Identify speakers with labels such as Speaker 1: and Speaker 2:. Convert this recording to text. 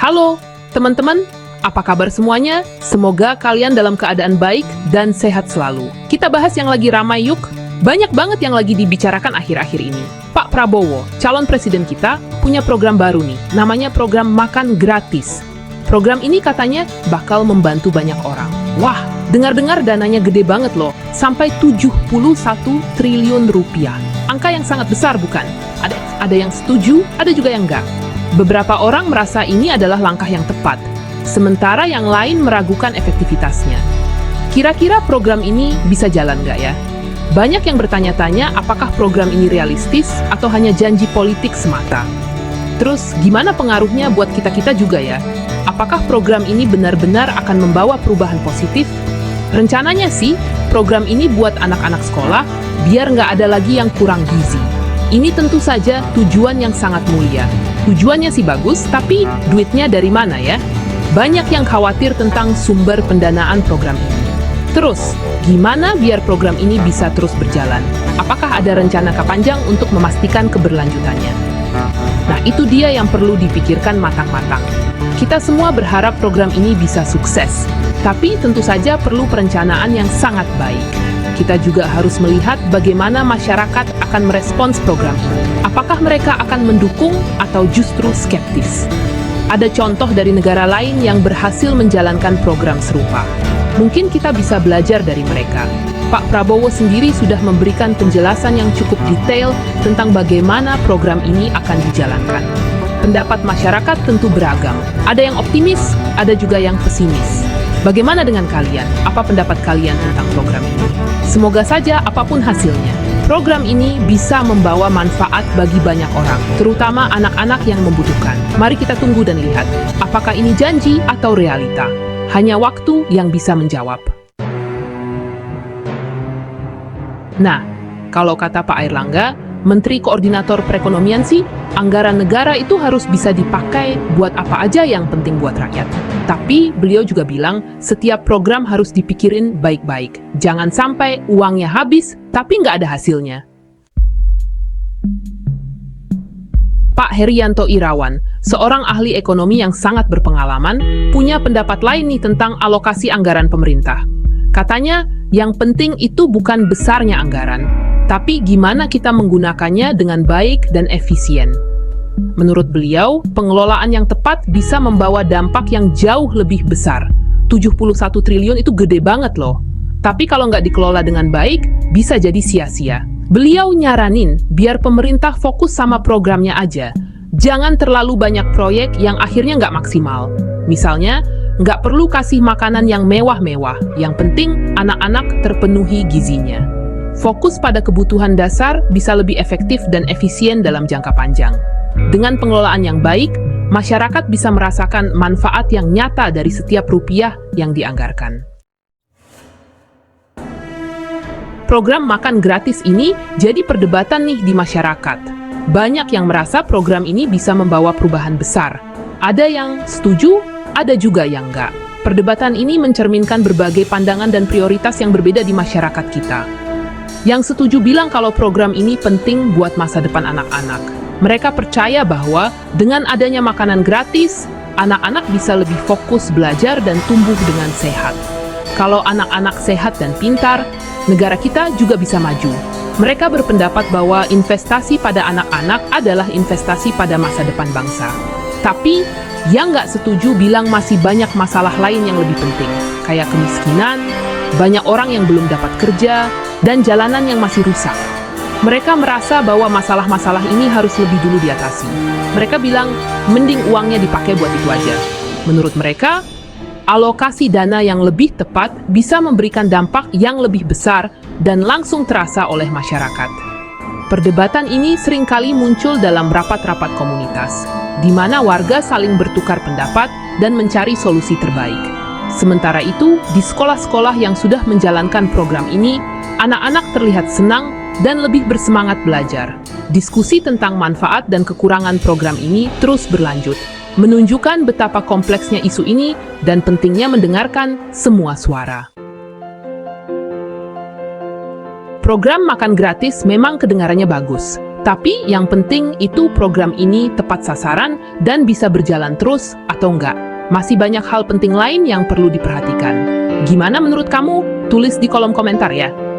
Speaker 1: Halo, teman-teman. Apa kabar semuanya? Semoga kalian dalam keadaan baik dan sehat selalu. Kita bahas yang lagi ramai yuk. Banyak banget yang lagi dibicarakan akhir-akhir ini. Pak Prabowo, calon presiden kita, punya program baru nih. Namanya program makan gratis. Program ini katanya bakal membantu banyak orang. Wah, dengar-dengar dananya gede banget loh. Sampai 71 triliun rupiah. Angka yang sangat besar bukan? Ada yang setuju, ada juga yang enggak. Beberapa orang merasa ini adalah langkah yang tepat, sementara yang lain meragukan efektivitasnya. Kira-kira program ini bisa jalan nggak ya? Banyak yang bertanya-tanya apakah program ini realistis atau hanya janji politik semata. Terus gimana pengaruhnya buat kita-kita juga ya? Apakah program ini benar-benar akan membawa perubahan positif? Rencananya sih, program ini buat anak-anak sekolah biar nggak ada lagi yang kurang gizi. Ini tentu saja tujuan yang sangat mulia. Tujuannya sih bagus, tapi duitnya dari mana ya? Banyak yang khawatir tentang sumber pendanaan program ini. Terus, gimana biar program ini bisa terus berjalan? Apakah ada rencana jangka panjang untuk memastikan keberlanjutannya? Nah, itu dia yang perlu dipikirkan matang-matang. Kita semua berharap program ini bisa sukses, tapi tentu saja perlu perencanaan yang sangat baik. Kita juga harus melihat bagaimana masyarakat akan merespons program ini. Apakah mereka akan mendukung atau justru skeptis? Ada contoh dari negara lain yang berhasil menjalankan program serupa. Mungkin kita bisa belajar dari mereka. Pak Prabowo sendiri sudah memberikan penjelasan yang cukup detail tentang bagaimana program ini akan dijalankan. Pendapat masyarakat tentu beragam. Ada yang optimis, ada juga yang pesimis. Bagaimana dengan kalian? Apa pendapat kalian tentang program ini? Semoga saja apapun hasilnya, program ini bisa membawa manfaat bagi banyak orang, terutama anak-anak yang membutuhkan. Mari kita tunggu dan lihat, apakah ini janji atau realita. Hanya waktu yang bisa menjawab. Nah, kalau kata Pak Airlangga, Menteri Koordinator Perekonomian sih, anggaran negara itu harus bisa dipakai buat apa aja yang penting buat rakyat. Tapi beliau juga bilang, setiap program harus dipikirin baik-baik. Jangan sampai uangnya habis, tapi nggak ada hasilnya. Pak Herianto Irawan, seorang ahli ekonomi yang sangat berpengalaman, punya pendapat lain nih tentang alokasi anggaran pemerintah. Katanya, yang penting itu bukan besarnya anggaran, tapi gimana kita menggunakannya dengan baik dan efisien. Menurut beliau, pengelolaan yang tepat bisa membawa dampak yang jauh lebih besar. 71 triliun itu gede banget loh. Tapi kalau nggak dikelola dengan baik, bisa jadi sia-sia. Beliau nyaranin biar pemerintah fokus sama programnya aja. Jangan terlalu banyak proyek yang akhirnya nggak maksimal. Misalnya, nggak perlu kasih makanan yang mewah-mewah. Yang penting, anak-anak terpenuhi gizinya. Fokus pada kebutuhan dasar bisa lebih efektif dan efisien dalam jangka panjang. Dengan pengelolaan yang baik, masyarakat bisa merasakan manfaat yang nyata dari setiap rupiah yang dianggarkan. Program makan gratis ini jadi perdebatan nih di masyarakat. Banyak yang merasa program ini bisa membawa perubahan besar. Ada yang setuju, ada juga yang enggak. Perdebatan ini mencerminkan berbagai pandangan dan prioritas yang berbeda di masyarakat kita. Yang setuju bilang kalau program ini penting buat masa depan anak-anak. Mereka percaya bahwa dengan adanya makanan gratis, anak-anak bisa lebih fokus belajar dan tumbuh dengan sehat. Kalau anak-anak sehat dan pintar, negara kita juga bisa maju. Mereka berpendapat bahwa investasi pada anak-anak adalah investasi pada masa depan bangsa. Tapi, yang nggak setuju bilang masih banyak masalah lain yang lebih penting, kayak kemiskinan, banyak orang yang belum dapat kerja, dan jalanan yang masih rusak. Mereka merasa bahwa masalah-masalah ini harus lebih dulu diatasi. Mereka bilang, mending uangnya dipakai buat itu aja. Menurut mereka, alokasi dana yang lebih tepat bisa memberikan dampak yang lebih besar dan langsung terasa oleh masyarakat. Perdebatan ini seringkali muncul dalam rapat-rapat komunitas, di mana warga saling bertukar pendapat dan mencari solusi terbaik. Sementara itu, di sekolah-sekolah yang sudah menjalankan program ini, anak-anak terlihat senang dan lebih bersemangat belajar. Diskusi tentang manfaat dan kekurangan program ini terus berlanjut, menunjukkan betapa kompleksnya isu ini dan pentingnya mendengarkan semua suara. Program makan gratis memang kedengarannya bagus, Tapi yang penting itu program ini tepat sasaran dan bisa berjalan terus atau enggak. Masih banyak hal penting lain yang perlu diperhatikan. Gimana menurut kamu? Tulis di kolom komentar ya.